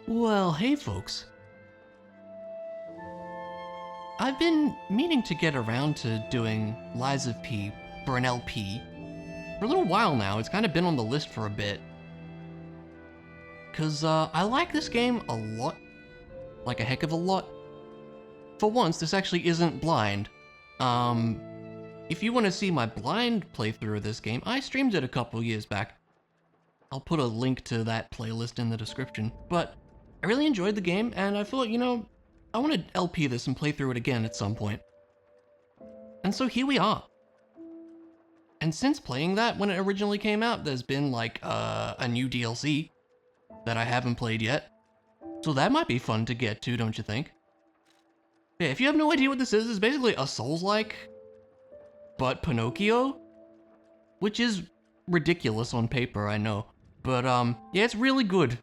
Well, hey folks. I've been meaning to get around to doing Lies of P for an LP for a little while now. It's kind of been on the list for a bit. Cause I like this game a lot. Like a heck of a lot. For once, this actually isn't blind. If you want to see my blind playthrough of this game, I streamed it a couple years back. I'll put a link to that playlist in the description. But I really enjoyed the game, and I thought, I want to LP this and play through it again at some point. And so here we are. And since playing that when it originally came out, there's been like a new DLC that I haven't played yet. So that might be fun to get to, don't you think? Yeah, if you have no idea what this is, it's basically a Souls-like, but Pinocchio, which is ridiculous on paper, I know. But yeah, it's really good.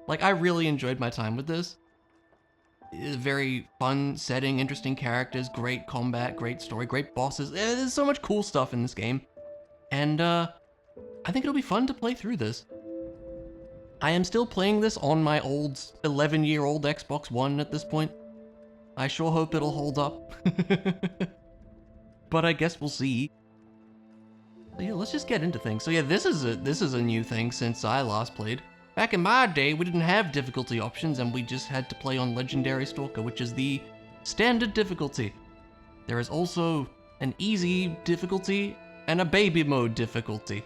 Like, I really enjoyed my time with this. Very fun setting, interesting characters, great combat, great story, great bosses. There's so much cool stuff in this game. And I think it'll be fun to play through this. I am still playing this on my old 11-year-old Xbox One at this point. I sure hope it'll hold up. But I guess we'll see. So yeah, let's just get into things. So yeah, this is a new thing since I last played. Back in my day, we didn't have difficulty options and we just had to play on Legendary Stalker, which is the standard difficulty. There is also an easy difficulty and a baby mode difficulty.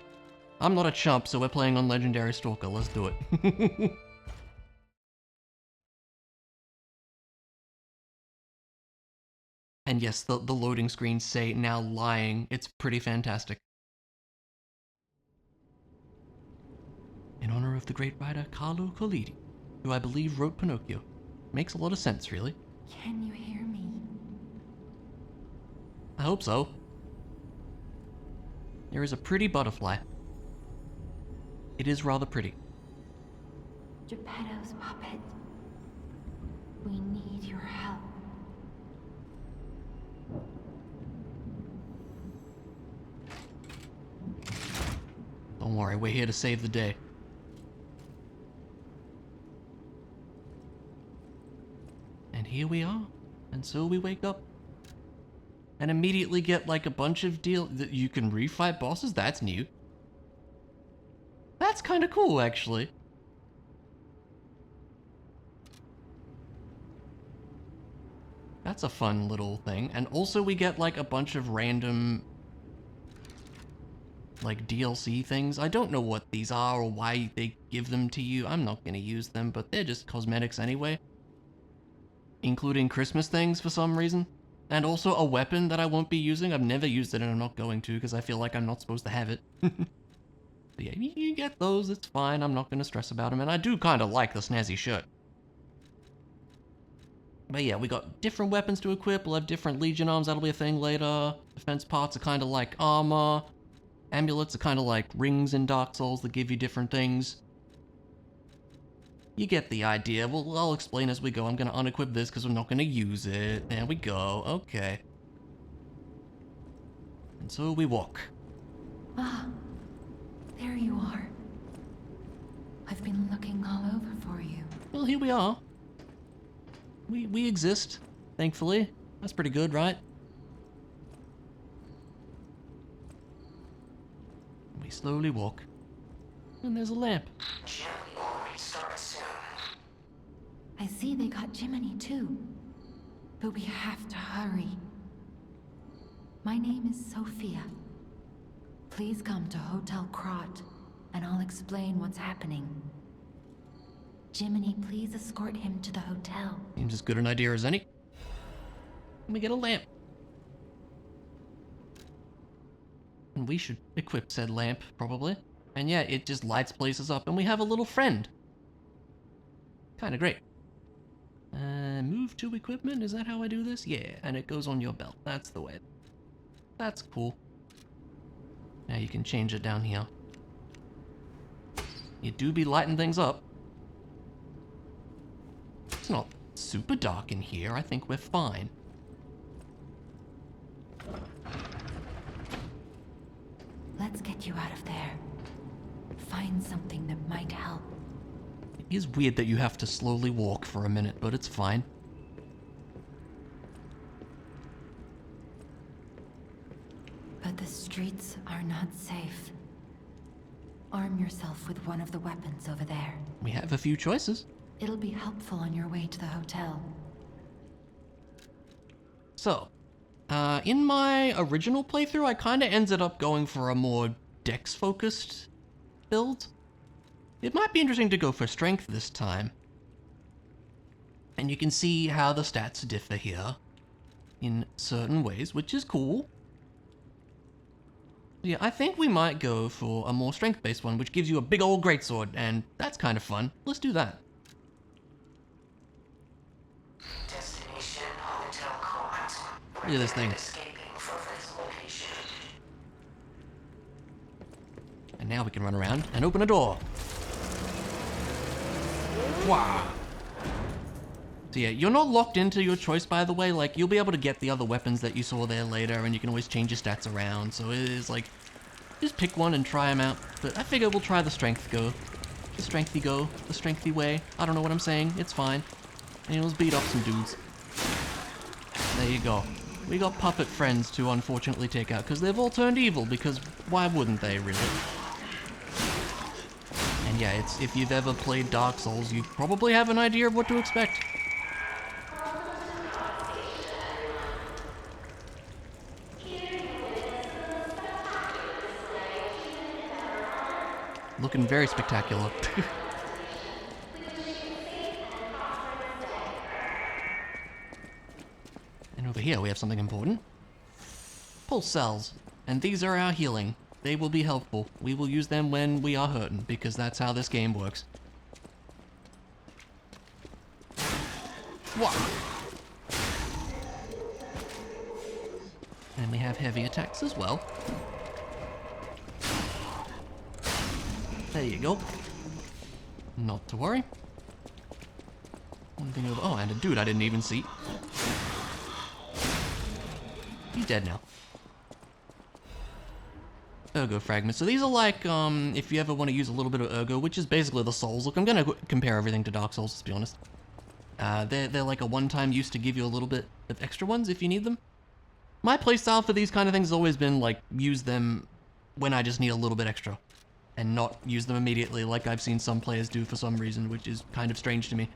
I'm not a chump, so we're playing on Legendary Stalker. Let's do it. And yes, the loading screens say now lying. It's pretty fantastic. In honor of the great writer Carlo Collodi, who I believe wrote Pinocchio. Makes a lot of sense, really. Can you hear me? I hope so. There is a pretty butterfly. It is rather pretty. Geppetto's puppet. We need your help. Don't worry, we're here to save the day. And here we are. And so we wake up. And immediately get like a bunch of that you can refight bosses? That's new. That's kind of cool, actually. That's a fun little thing. And also we get like a bunch of random like DLC things. I don't know what these are or why they give them to you. I'm not gonna use them, but they're just cosmetics anyway. Including Christmas things for some reason. And also a weapon that I won't be using. I've never used it and I'm not going to because I feel like I'm not supposed to have it. But yeah, you get those, it's fine. I'm not gonna stress about them. And I do kind of like the snazzy shirt. But yeah, we got different weapons to equip. We'll have different Legion arms. That'll be a thing later. Defense parts are kind of like armor. Amulets are kind of like rings in Dark Souls that give you different things. You get the idea. Well, I'll explain as we go. I'm going to unequip this because we're not going to use it. There we go. Okay. And so we walk. Ah, there you are. I've been looking all over for you. Well, here we are. We exist, thankfully. That's pretty good, right? We slowly walk. And there's a lamp. I see they got Jiminy too. But we have to hurry. My name is Sophia. Please come to Hotel Krat, and I'll explain what's happening. Jiminy, please escort him to the hotel. Seems as good an idea as any. And we get a lamp. And we should equip said lamp, probably. And yeah, it just lights places up, and we have a little friend. Kinda great. Move to equipment, is that how I do this? Yeah, and it goes on your belt. That's the way. That's cool. Now you can change it down here. You do be lighting things up. It's not super dark in here. I think we're fine. Let's get you out of there. Find something that might help. It is weird that you have to slowly walk for a minute, but it's fine. But the streets are not safe. Arm yourself with one of the weapons over there. We have a few choices. It'll be helpful on your way to the hotel. So, in my original playthrough, I kind of ended up going for a more dex-focused build. It might be interesting to go for strength this time. And you can see how the stats differ here in certain ways, which is cool. Yeah, I think we might go for a more strength-based one, which gives you a big old greatsword, and that's kind of fun. Let's do that. Destination Hotel Krat. Look at this thing. Escaping from this location. And now we can run around and open a door. Wow. So yeah, you're not locked into your choice, by the way. Like, you'll be able to get the other weapons that you saw there later, and you can always change your stats around. So it is like, just pick one and try them out. But I figure we'll try the strength go. The strengthy go. The strengthy way. I don't know what I'm saying. It's fine. And let's beat up some dudes. There you go. We got puppet friends to unfortunately take out, because they've all turned evil, because why wouldn't they, really? And yeah, it's, if you've ever played Dark Souls, you probably have an idea of what to expect. Looking very spectacular. And over here we have something important. Pulse cells. And these are our healing. They will be helpful. We will use them when we are hurting, because that's how this game works. Whoa. And we have heavy attacks as well. There you go. Not to worry. One thing over. Oh, and a dude I didn't even see. He's dead now. Ergo fragments. So these are like, if you ever want to use a little bit of Ergo, which is basically the Souls. Look, I'm gonna compare everything to Dark Souls, to be honest. They're like a one-time use to give you a little bit of extra ones if you need them. My playstyle for these kind of things has always been, like, use them when I just need a little bit extra. And not use them immediately like I've seen some players do for some reason, which is kind of strange to me.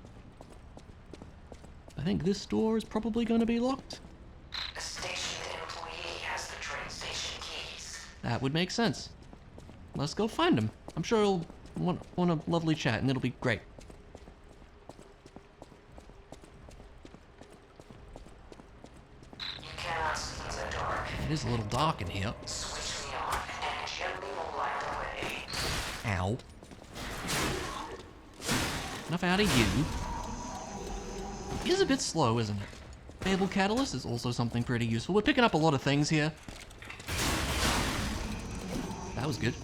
I think this door is probably going to be locked. The station employee has the train station keys. That would make sense. Let's go find him. I'm sure he'll want a lovely chat, and it'll be great. You cannot see in the dark. It is a little dark in here. Switch me on and gently will light the way. Ow. Enough out of you. It is a bit slow, isn't it? Fable Catalyst is also something pretty useful. We're picking up a lot of things here. That was good.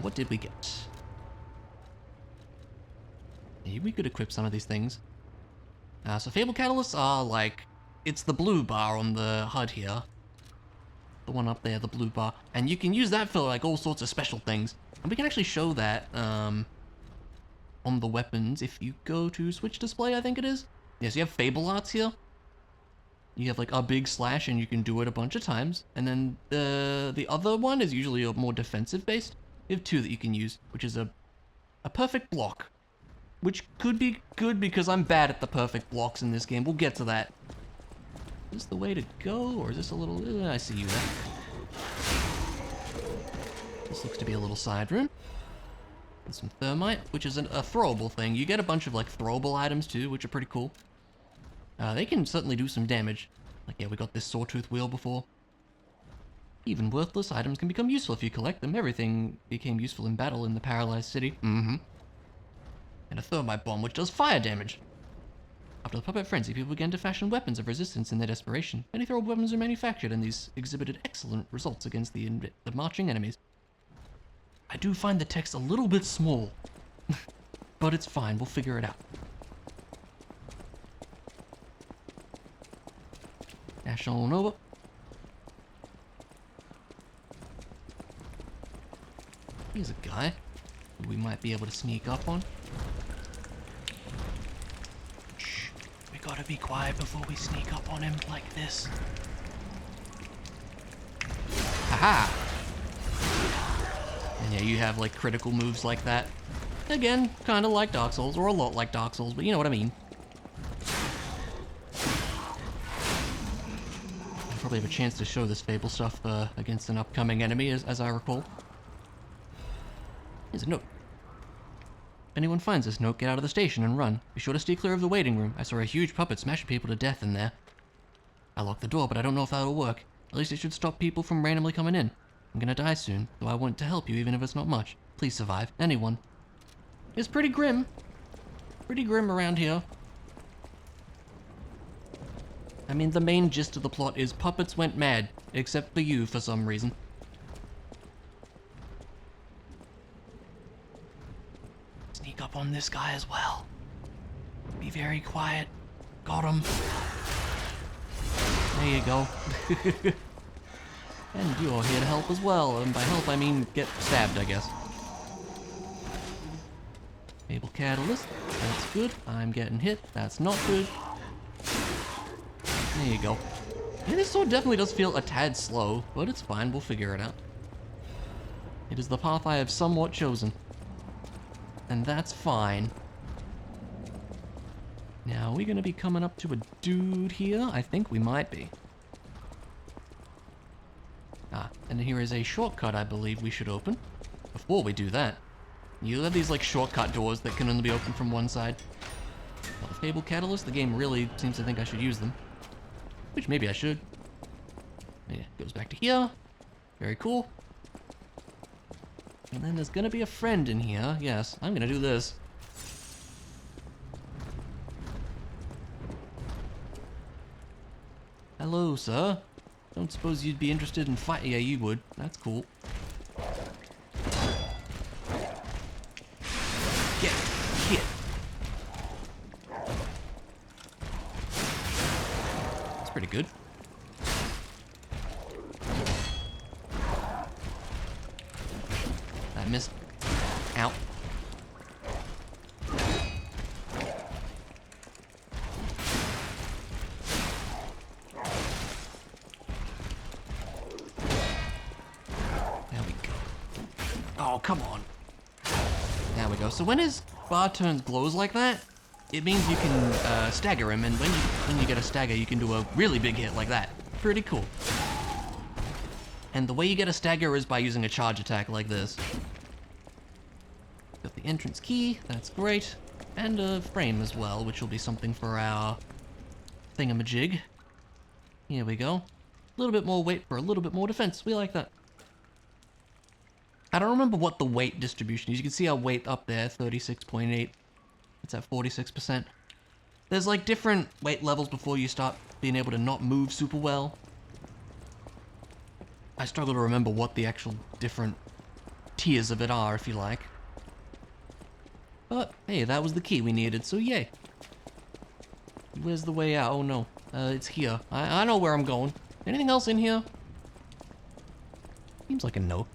What did we get? Maybe we could equip some of these things. So Fable Catalysts are like, it's the blue bar on the HUD here. The one up there, the blue bar. And you can use that for like all sorts of special things. And we can actually show that on the weapons if you go to Switch Display, I think it is. Yes, you have Fable Arts here. You have like a big slash and you can do it a bunch of times. And then the other one is usually a more defensive based. You have two that you can use, which is a perfect block. Which could be good because I'm bad at the perfect blocks in this game. We'll get to that. Is this the way to go, or is this a little... I see you there. This looks to be a little side room. And some thermite, which is a throwable thing. You get a bunch of like throwable items too, which are pretty cool. They can certainly do some damage. Like, yeah, we got this sawtooth wheel before. Even worthless items can become useful if you collect them. Everything became useful in battle in the paralyzed city. And a thermite bomb, which does fire damage. After the puppet frenzy, people began to fashion weapons of resistance in their desperation. Many throwable weapons are manufactured, and these exhibited excellent results against the marching enemies. I do find the text a little bit small, but it's fine. We'll figure it out. Dash on over. Here's a guy who we might be able to sneak up on. We gotta be quiet before we sneak up on him like this. Haha! And yeah, you have like critical moves like that. Again, kinda like Dark Souls, or a lot like Dark Souls, but you know what I mean. I'll probably have a chance to show this Fable stuff against an upcoming enemy, as I recall. Here's a note. If anyone finds this note, get out of the station and run. Be sure to stay clear of the waiting room. I saw a huge puppet smashing people to death in there. I locked the door, but I don't know if that'll work. At least it should stop people from randomly coming in. I'm gonna die soon, so I want to help you even if it's not much. Please survive. Anyone. It's pretty grim. Pretty grim around here. I mean, the main gist of the plot is puppets went mad, except for you for some reason. Sneak up on this guy as well. Be very quiet. Got him. There you go. And you're here to help as well, and by help I mean get stabbed, I guess. Fable Catalyst, that's good. I'm getting hit, that's not good. There you go. Yeah, this sword definitely does feel a tad slow, but it's fine, we'll figure it out. It is the path I have somewhat chosen. And that's fine. Now, are we gonna be coming up to a dude here? I think we might be. Ah, and here is a shortcut I believe we should open. Before we do that, you have these like shortcut doors that can only be opened from one side. Well, the Fable Catalyst, the game really seems to think I should use them. Which maybe I should. Yeah, goes back to here. Very cool. And then there's gonna be a friend in here. Yes, I'm gonna do this. Hello, sir. Don't suppose you'd be interested in fight? Yeah, you would. That's cool. Get hit. That's pretty good. I missed. Ow. There we go. Oh, come on. There we go. So when his bar turns glows like that, it means you can stagger him, and when you get a stagger, you can do a really big hit like that. Pretty cool. And the way you get a stagger is by using a charge attack like this. Got the entrance key, that's great. And a frame as well, which will be something for our thingamajig. Here we go. A little bit more weight for a little bit more defense. We like that. I don't remember what the weight distribution is. You can see our weight up there, 36.8. It's at 46%. There's like different weight levels before you start being able to not move super well. I struggle to remember what the actual different tiers of it are, if you like. But, hey, that was the key we needed, so yay. Where's the way out? Oh no, it's here. I know where I'm going. Anything else in here? Seems like a no.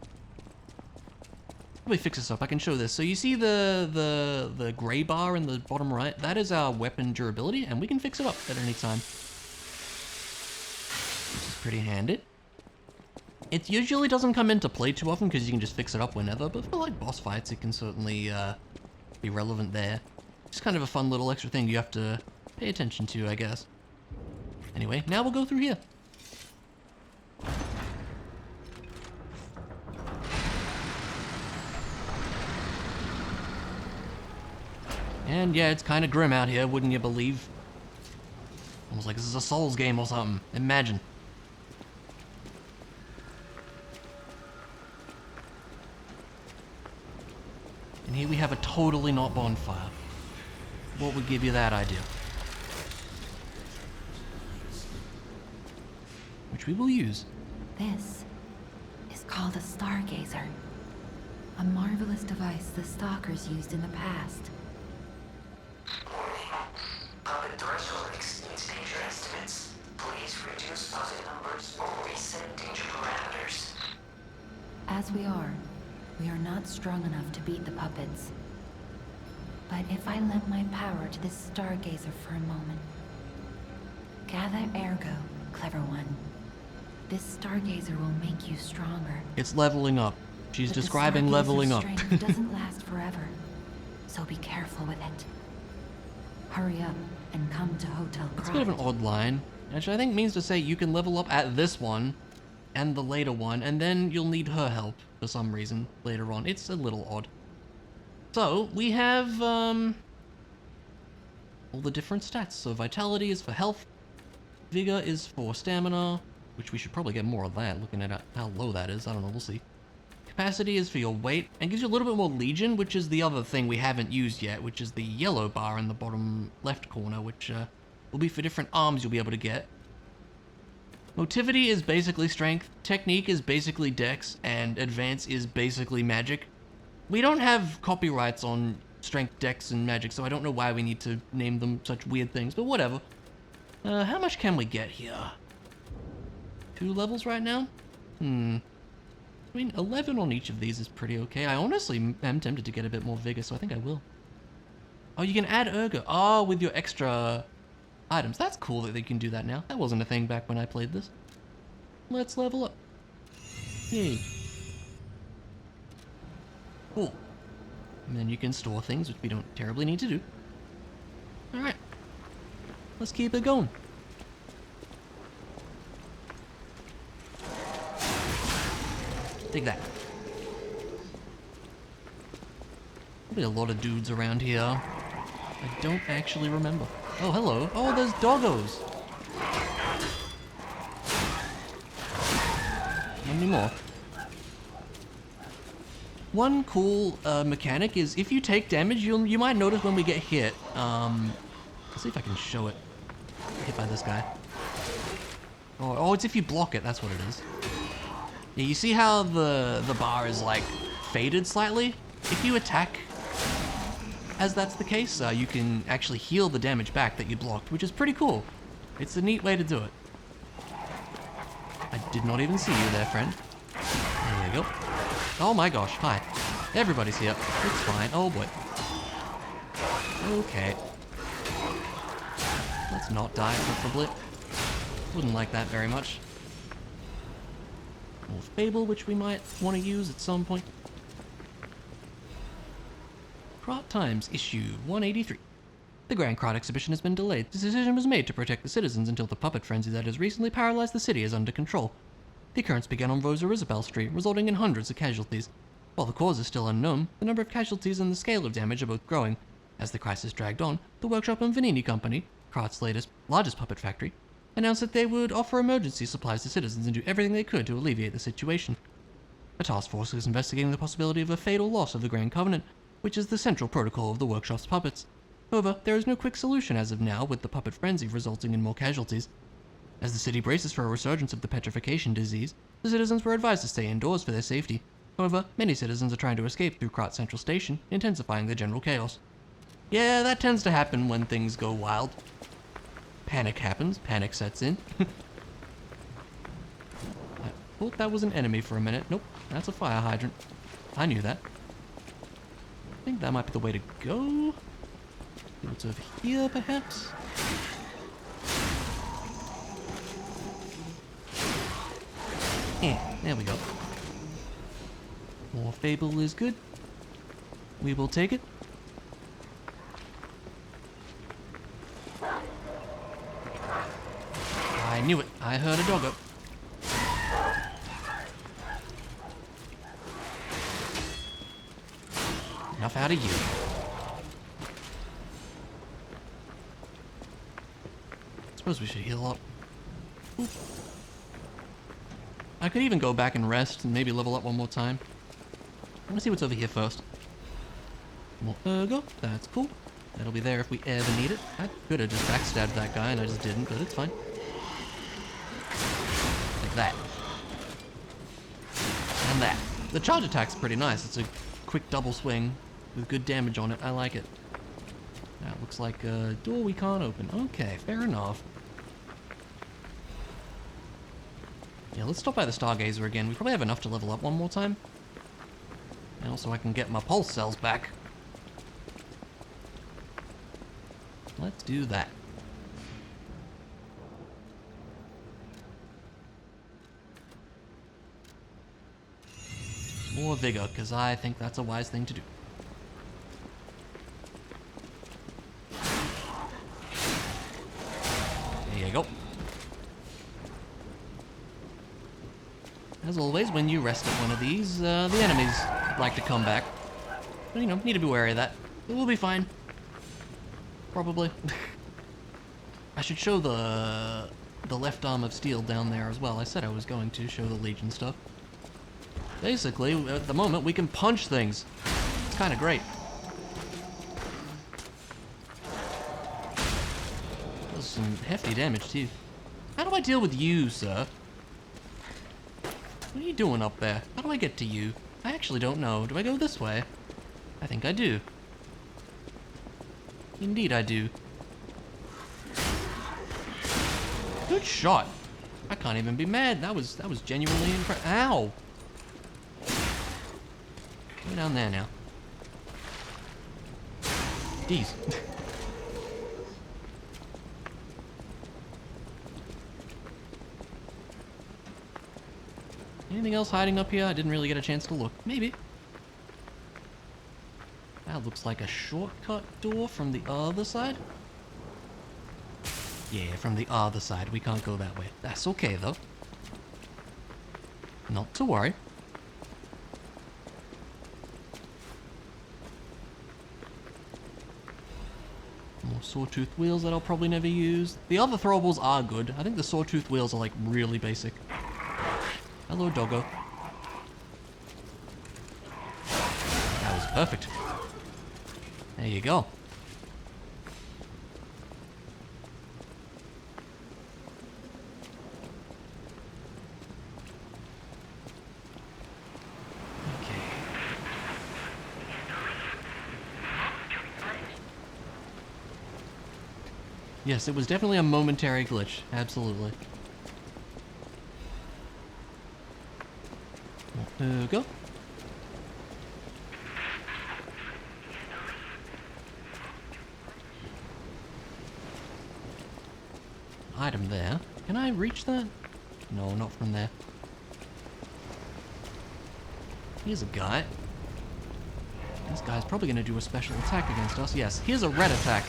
Let me fix this up, I can show this. So you see the gray bar in the bottom right? That is our weapon durability, and we can fix it up at any time. Which is pretty handy. It usually doesn't come into play too often because you can just fix it up whenever, but for like boss fights it can certainly be relevant there. It's kind of a fun little extra thing you have to pay attention to, I guess. Anyway, now we'll go through here. And yeah, it's kind of grim out here, wouldn't you believe? Almost like this is a Souls game or something. Imagine. And here we have a totally not bonfire. What would give you that idea? Which we will use. This is called a stargazer. A marvelous device the stalkers used in the past. Puppet threshold exceeds danger estimates. Please reduce puppet numbers or reset danger parameters. As we are not strong enough to beat the puppets. But if I lent my power to this stargazer for a moment, Gather ergo, clever one. This stargazer will make you stronger. It's leveling up. She's But the describing stargazer's leveling up. strength doesn't last forever, so be careful with it. Hurry up and come to Hotel Krat. It's a bit of an odd line, which I think means to say you can level up at this one and the later one, and then you'll need her help for some reason later on. It's a little odd. So, we have, all the different stats. So vitality is for health, vigor is for stamina, which we should probably get more of that, looking at how low that is. I don't know, we'll see. Capacity is for your weight, and gives you a little bit more legion, which is the other thing we haven't used yet, which is the yellow bar in the bottom left corner, which will be for different arms you'll be able to get. Motivity is basically strength, technique is basically dex, and advance is basically magic. We don't have copyrights on strength, dex, and magic, so I don't know why we need to name them such weird things, but whatever. How much can we get here? 2 levels right now? I mean, 11 on each of these is pretty okay. I honestly am tempted to get a bit more vigor, so I think I will. Oh, you can add ergo. Oh, with your extra items. That's cool that they can do that now. That wasn't a thing back when I played this. Let's level up. Yay. Cool. And then you can store things, which we don't terribly need to do. Alright. Let's keep it going. Take that. There'll be a lot of dudes around here. I don't actually remember. Oh, hello. Oh, there's doggos. Not anymore. One cool mechanic is if you take damage, you might notice when we get hit. Let's see if I can show it. Hit by this guy. Oh, it's if you block it. That's what it is. Yeah, you see how the bar is like faded slightly? If you attack as that's the case, you can actually heal the damage back that you blocked, which is pretty cool. It's a neat way to do it. I did not even see you there, friend. There you go. Oh my gosh, hi. Everybody's here. It's fine. Oh boy. Okay. Let's not die, preferably. Wouldn't like that very much. More Fable, which we might want to use at some point. Krat Times, issue 183. The Grand Krat exhibition has been delayed. The decision was made to protect the citizens until the puppet frenzy that has recently paralyzed the city is under control. The occurrence began on Rosa Isabel Street, resulting in hundreds of casualties. While the cause is still unknown, the number of casualties and the scale of damage are both growing. As the crisis dragged on, the Workshop and Vanini Company, Krat's largest puppet factory, announced that they would offer emergency supplies to citizens and do everything they could to alleviate the situation. A task force is investigating the possibility of a fatal loss of the Grand Covenant, which is the central protocol of the workshop's puppets. However, there is no quick solution as of now, with the puppet frenzy resulting in more casualties. As the city braces for a resurgence of the petrification disease, the citizens were advised to stay indoors for their safety. However, many citizens are trying to escape through Krat Central Station, intensifying the general chaos. Yeah, that tends to happen when things go wild. Panic happens, panic sets in. I thought that was an enemy for a minute. Nope, that's a fire hydrant. I knew that. I think that might be the way to go. It's over here, perhaps? Yeah, there we go. More Fable is good. We will take it. I knew it. I heard a doggo. Enough out of you. Suppose we should heal up. Ooh. I could even go back and rest and maybe level up one more time. I want to see what's over here first. More ergo. That's cool. That'll be there if we ever need it. I could have just backstabbed that guy and I just didn't, but it's fine. Like that. And that. The charge attack's pretty nice. It's a quick double swing with good damage on it. I like it. That looks like a door we can't open. Okay, fair enough. Yeah, let's stop by the Stargazer again. We probably have enough to level up one more time. And also I can get my pulse cells back. Let's do that. more vigor, because I think that's a wise thing to do. There you go. As always, when you rest at one of these, the enemies like to come back. But, you know, need to be wary of that. But we'll be fine. Probably. I should show the left arm of steel down there as well. I said I was going to show the Legion stuff. Basically, at the moment, we can punch things. It's kind of great. Does some hefty damage, too. How do I deal with you, sir? What are you doing up there? How do I get to you? I actually don't know. Do I go this way? I think I do. Indeed I do. Good shot. I can't even be mad. That was genuinely impressive. Ow! Go down there now. Jeez. Anything else hiding up here? I didn't really get a chance to look. Maybe. That looks like a shortcut door from the other side. Yeah, from the other side. We can't go that way. That's okay, though. Not to worry. More sawtooth wheels that I'll probably never use. The other throwables are good. I think the sawtooth wheels are like really basic. Hello, doggo. That was perfect. There you go. Okay. Yes, it was definitely a momentary glitch. Absolutely. Go. Item there. Can I reach that? No, not from there. Here's a guy. This guy's probably going to do a special attack against us. Yes, here's a red attack.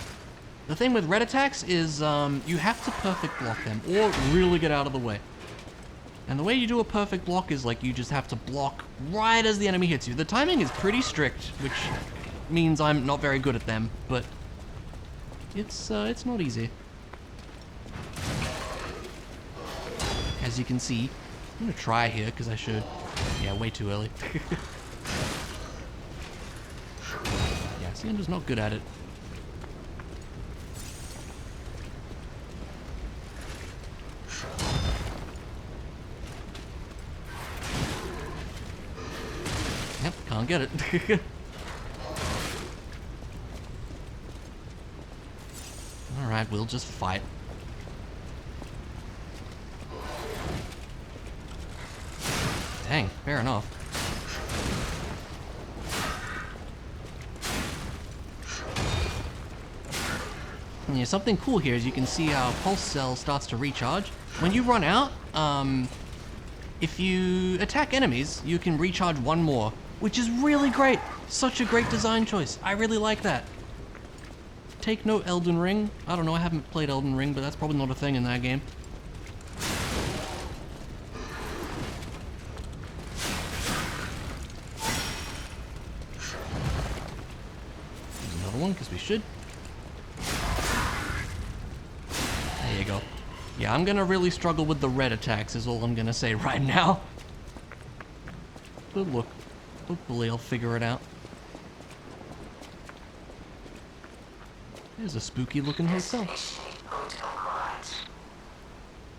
The thing with red attacks is you have to perfect block them or really get out of the way. And the way you do a perfect block is like you just have to block right as the enemy hits you. The timing is pretty strict, which means I'm not very good at them, but it's not easy. As you can see, I'm gonna try here because I should. Yeah, way too early. Yeah, see, I'm just not good at it. Yep, can't get it. Alright, we'll just fight. Dang, fair enough. And yeah, something cool here is you can see how Pulse Cell starts to recharge. When you run out, if you attack enemies, you can recharge one more, which is really great. Such a great design choice. I really like that. Take note, Elden Ring. I don't know, I haven't played Elden Ring, but that's probably not a thing in that game. There's another one, because we should. There you go. Yeah, I'm gonna really struggle with the red attacks is all I'm gonna say right now. But look, hopefully I'll figure it out. There's a spooky looking hotel. Hotel Krat.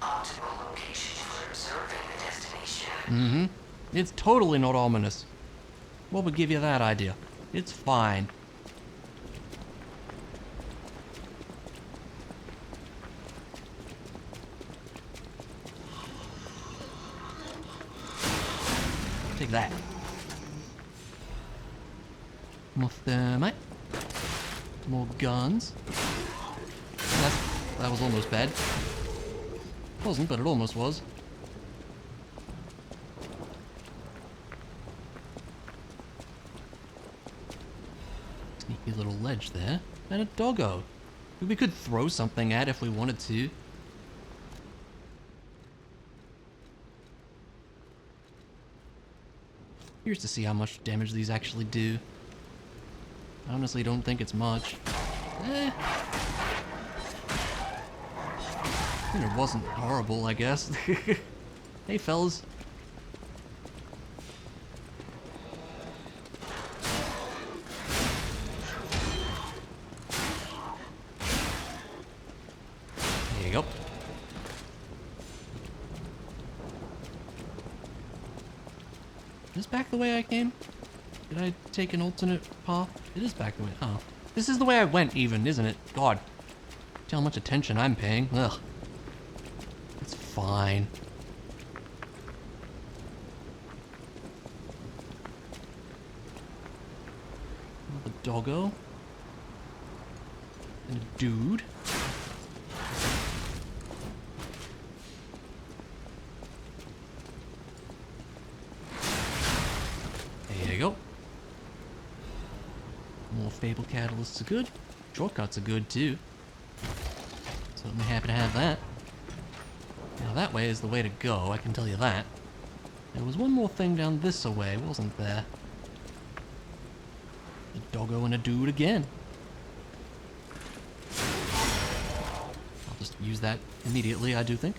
Optimal location for observing the destination. Mm-hmm. It's totally not ominous. What would give you that idea? It's fine. Take that. More thermite. More guns. That was almost bad. Wasn't, but it almost was. little ledge there. And a doggo. Who we could throw something at if we wanted to. Here's to see how much damage these actually do. I honestly don't think it's much. It wasn't horrible, I guess. Hey, fellas. There you go. Is this back the way I came? Did I take an alternate path? It is back the way. Oh. This is the way I went even, isn't it? God. See how much attention I'm paying. Ugh. It's fine. Another doggo. And a dude. There you go. More Fable Catalysts are good. Shortcuts are good too. Certainly happy to have that. Now that way is the way to go, I can tell you that. There was one more thing down this way, wasn't there? A doggo and a dude again. I'll just use that immediately, I do think.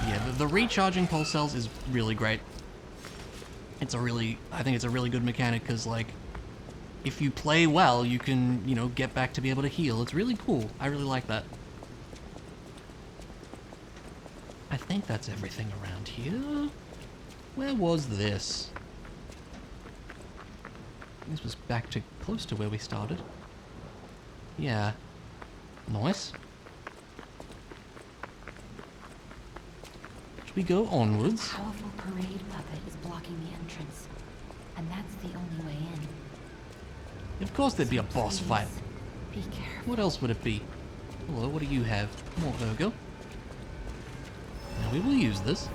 Yeah, the recharging pulse cells is really great. I think it's a really good mechanic because, like, if you play well, you can, you know, get back to be able to heal. It's really cool. I really like that. I think that's everything around here. Where was this? This was back to close to where we started. Yeah. Nice. Should we go onwards? A powerful parade puppet is blocking the entrance, and that's the only way in. Of course there'd be a So boss please, fight. Be careful. What else would it be? Hello, what do you have? More Virgo. Now we will use this.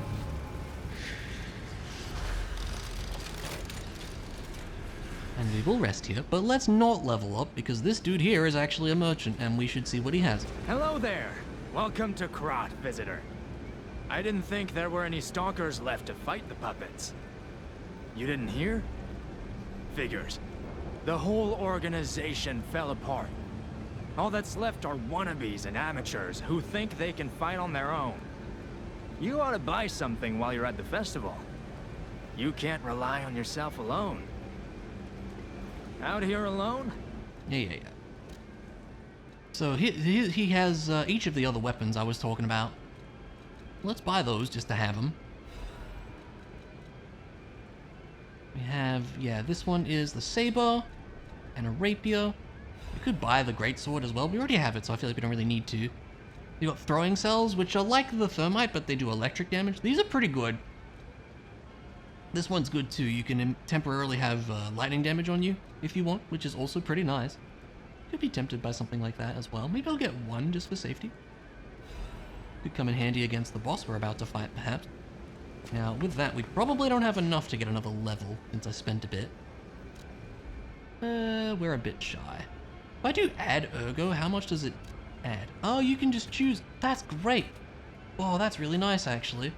And we will rest here, but let's not level up because this dude here is actually a merchant and we should see what he has. Hello there. Welcome to Krat, visitor. I didn't think there were any stalkers left to fight the puppets. You didn't hear? Figures. The whole organization fell apart. All that's left are wannabes and amateurs who think they can fight on their own. You ought to buy something while you're at the festival. You can't rely on yourself alone. Out here alone? Yeah. So he has each of the other weapons I was talking about. Let's buy those just to have them. We have, yeah, this one is the saber and a rapier. We could buy the greatsword as well. We already have it, so I feel like we don't really need to. We got throwing cells, which are like the thermite, but they do electric damage. These are pretty good. This one's good too. You can temporarily have lightning damage on you if you want, which is also pretty nice. Could be tempted by something like that as well. Maybe I'll get one just for safety. Could come in handy against the boss we're about to fight, perhaps. Now, with that, we probably don't have enough to get another level, since I spent a bit. We're a bit shy. If I do add Ergo, how much does it add? Oh, you can just choose. That's great. Oh, that's really nice, actually.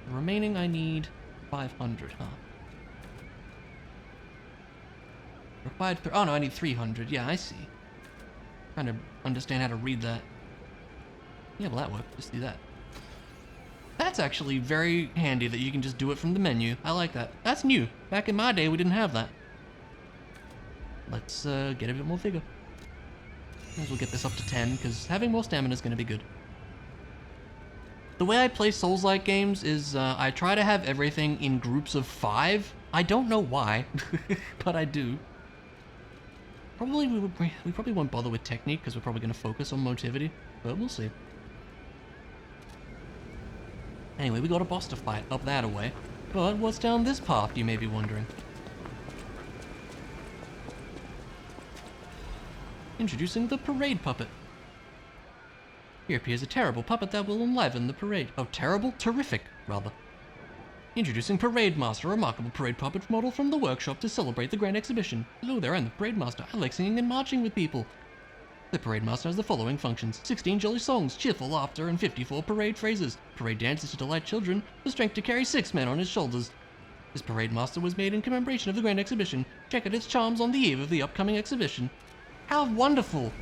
The remaining I need 500, huh? Required, oh no, I need 300. Yeah, I see. Trying to understand how to read that. Yeah, well that worked. Just do that. That's actually very handy that you can just do it from the menu. I like that. That's new. Back in my day, we didn't have that. Let's get a bit more vigor. Might as well get this up to 10, because having more stamina is going to be good. The way I play Souls-like games is I try to have everything in groups of 5. I don't know why, but I do. Probably we probably won't bother with technique because we're probably going to focus on motivity, but we'll see. Anyway, we got a boss to fight up that away. But what's down this path, you may be wondering? Introducing the parade puppet. Here appears a terrible puppet that will enliven the parade. Oh, terrible? Terrific, rather. Introducing Parade Master, a remarkable parade puppet model from the workshop to celebrate the Grand Exhibition. Hello there, I'm the Parade Master. I like singing and marching with people. The Parade Master has the following functions: 16 jolly songs, cheerful laughter, and 54 parade phrases. Parade dances to delight children, the strength to carry 6 men on his shoulders. This Parade Master was made in commemoration of the Grand Exhibition. Check out its charms on the eve of the upcoming exhibition. How wonderful!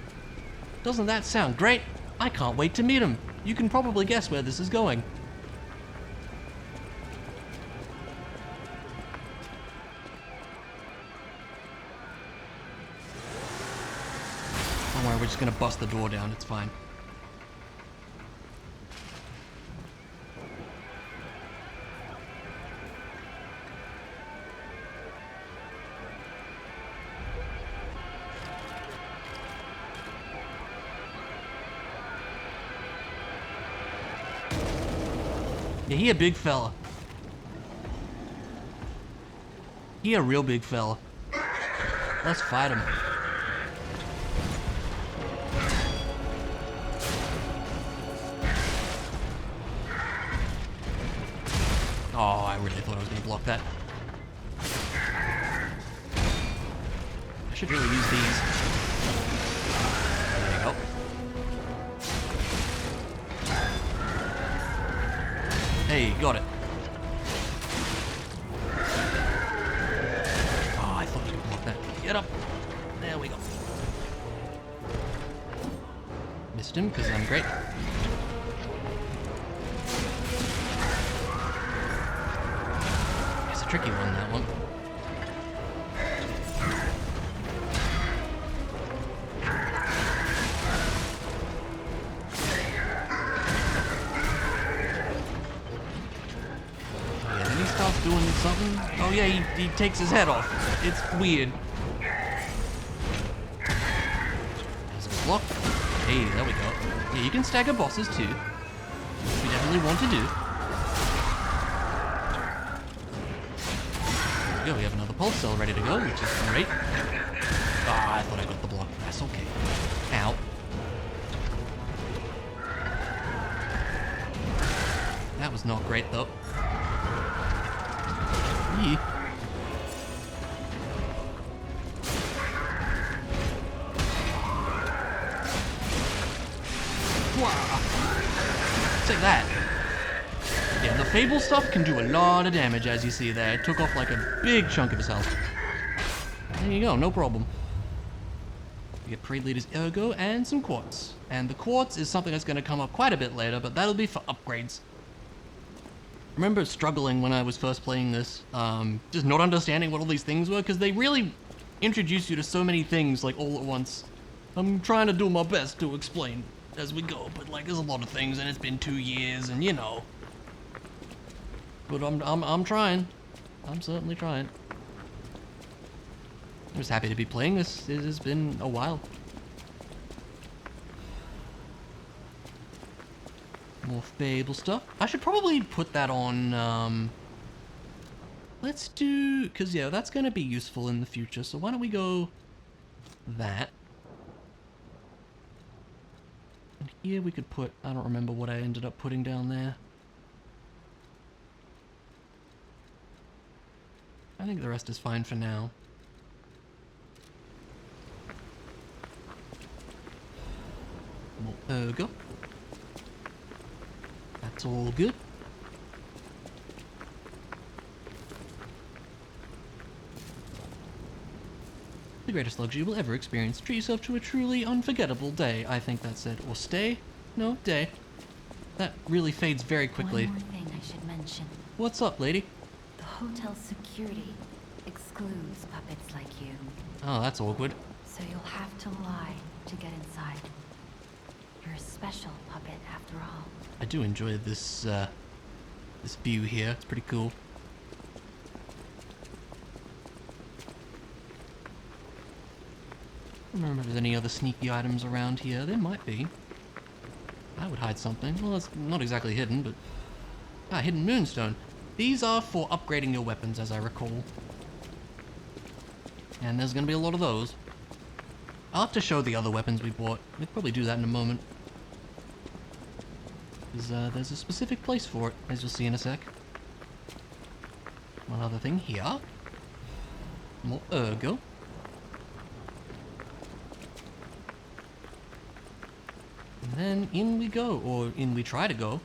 Doesn't that sound great? I can't wait to meet him. You can probably guess where this is going. Don't worry, we're just gonna bust the door down, it's fine. Yeah, he a big fella. He a real big fella. Let's fight him. Oh, I really thought I was going to block that. I should really use these. There you go. Hey, got it. Oh, I thought I was going to block that. Get up. There we go. Missed him because I'm great. Tricky one, that one. Yeah, then he starts doing something. Oh yeah, he takes his head off. It's weird. There's a block. Hey, there we go. Yeah, you can stagger bosses too. Which we definitely want to do. Go, we have another pulse cell ready to go, which is great. Ah, I thought I got the block. That's okay. Ow. That was not great, though. Yee. Wow. Take that. Yeah, the Fable stuff can do a lot of damage, as you see there. It took off like a big chunk of his health. There you go, no problem. We get Parade Leader's Ergo and some Quartz. And the Quartz is something that's going to come up quite a bit later, but that'll be for upgrades. I remember struggling when I was first playing this, just not understanding what all these things were, because they really introduce you to so many things, like, all at once. I'm trying to do my best to explain as we go, but, like, there's a lot of things, and it's been 2 years, and you know. But I'm trying. I'm certainly trying. I'm just happy to be playing this. It has been a while. More Fable stuff. I should probably put that on, let's do, because yeah, that's going to be useful in the future. So why don't we go that. And here we could put, I don't remember what I ended up putting down there. I think the rest is fine for now. More Ergo. That's all good. The greatest luxury you will ever experience. Treat yourself to a truly unforgettable day. I think that said. Or stay? No, day. That really fades very quickly. One more thing I should mention. What's up, lady? The hotel security excludes puppets like you. Oh, that's awkward. So you'll have to lie to get inside. You're a special puppet after all. I do enjoy this, this view here. It's pretty cool. I don't remember if there's any other sneaky items around here. There might be. I would hide something. Well, it's not exactly hidden, but... Ah, hidden moonstone. These are for upgrading your weapons, as I recall. And there's gonna be a lot of those. I'll have to show the other weapons we bought. We'll probably do that in a moment. There's a specific place for it, as you'll see in a sec. One other thing here. More ergo. And then in we go, or in we try to go.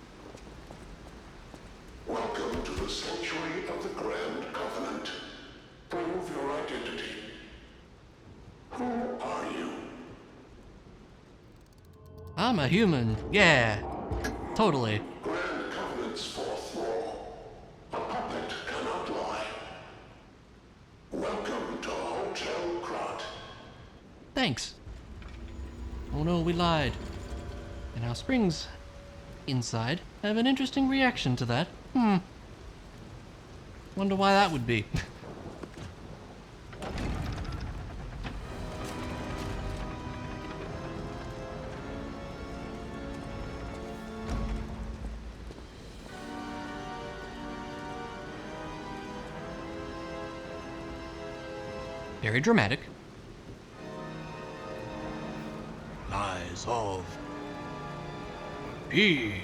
Welcome to the sanctuary of the Grand Covenant. Prove your identity. Who are you? I'm a human. Yeah. Totally. Grand Covenant's fourth law. A puppet cannot lie. Welcome to Hotel Krat. Thanks. Oh no, we lied. And our springs inside have an interesting reaction to that. Wonder why that would be. Very dramatic. Lies of P.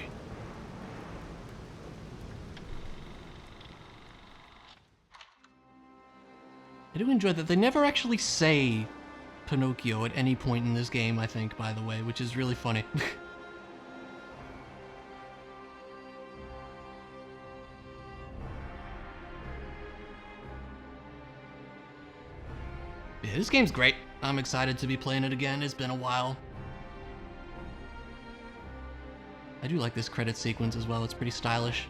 I do enjoy that they never actually say Pinocchio at any point in this game, I think, by the way, which is really funny. Yeah, this game's great. I'm excited to be playing it again. It's been a while. I do like this credit sequence as well. It's pretty stylish.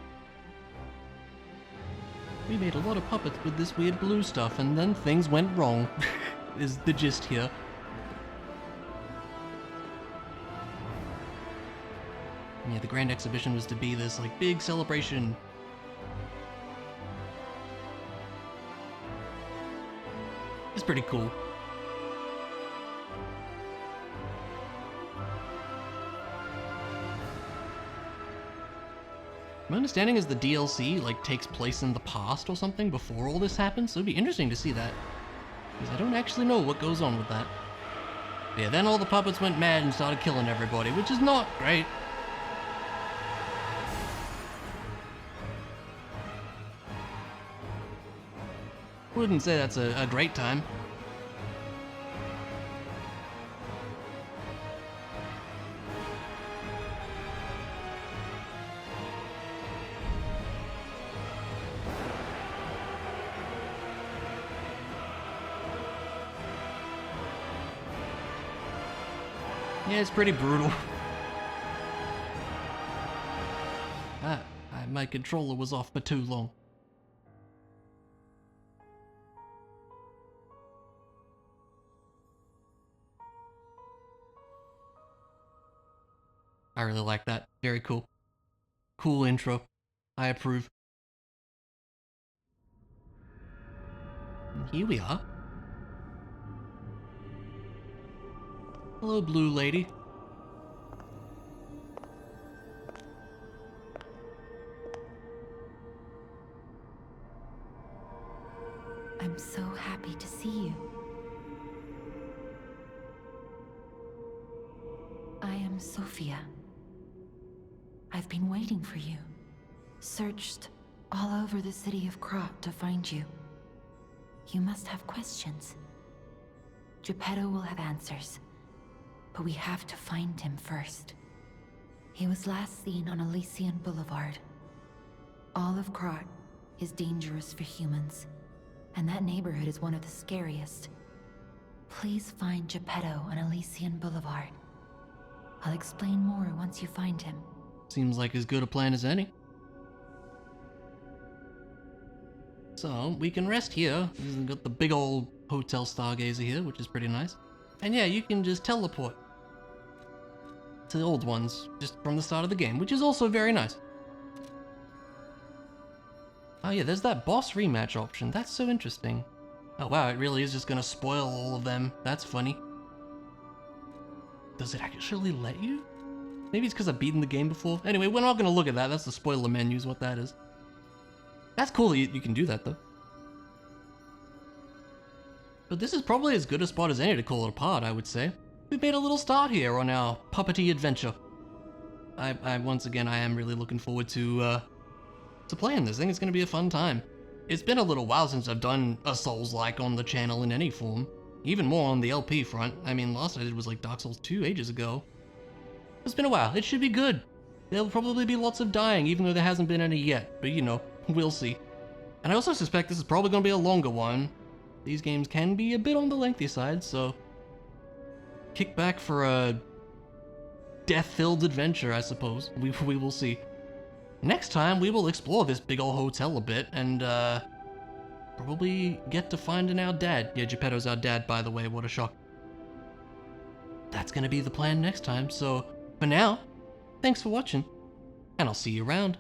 We made a lot of puppets with this weird blue stuff, and then things went wrong, is the gist here. Yeah, the grand exhibition was to be this, like, big celebration. It's pretty cool. My understanding is the DLC, like, takes place in the past or something before all this happens, so it'd be interesting to see that. Because I don't actually know what goes on with that. Yeah, then all the puppets went mad and started killing everybody, which is not great. Wouldn't say that's a great time. Yeah, it's pretty brutal. My controller was off for too long. I really like that. Very cool. Cool intro. I approve. And here we are. Hello, blue lady. I'm so happy to see you. I am Sophia. I've been waiting for you. Searched all over the city of Krat to find you. You must have questions. Geppetto will have answers. But we have to find him first. He was last seen on Elysian Boulevard. All of Krat is dangerous for humans, and that neighborhood is one of the scariest. Please find Geppetto on Elysian Boulevard. I'll explain more once you find him. Seems like as good a plan as any. So, we can rest here. We've got the big old hotel stargazer here, which is pretty nice. And yeah, you can just teleport to the old ones, just from the start of the game, which is also very nice. Oh yeah, there's that boss rematch option. That's so interesting. Oh wow, it really is just gonna spoil all of them. That's funny. Does it actually let you? Maybe it's because I've beaten the game before. Anyway, we're not gonna look at that. That's the spoiler menu is what that is. That's cool that you can do that though. But this is probably as good a spot as any to call it apart, I would say. We've made a little start here on our puppety adventure. I once again, I am really looking forward to playing this. I think it's gonna be a fun time. It's been a little while since I've done a Souls-like on the channel in any form. Even more on the LP front. I mean, last I did was like Dark Souls 2 ages ago. It's been a while. It should be good. There'll probably be lots of dying, even though there hasn't been any yet. But you know, we'll see. And I also suspect this is probably going to be a longer one. These games can be a bit on the lengthy side, so kick back for a death-filled adventure, I suppose. We will see. Next time, we will explore this big old hotel a bit, and probably get to finding our dad. Yeah, Geppetto's our dad, by the way, what a shock. That's gonna be the plan next time, so for now, thanks for watching, and I'll see you around.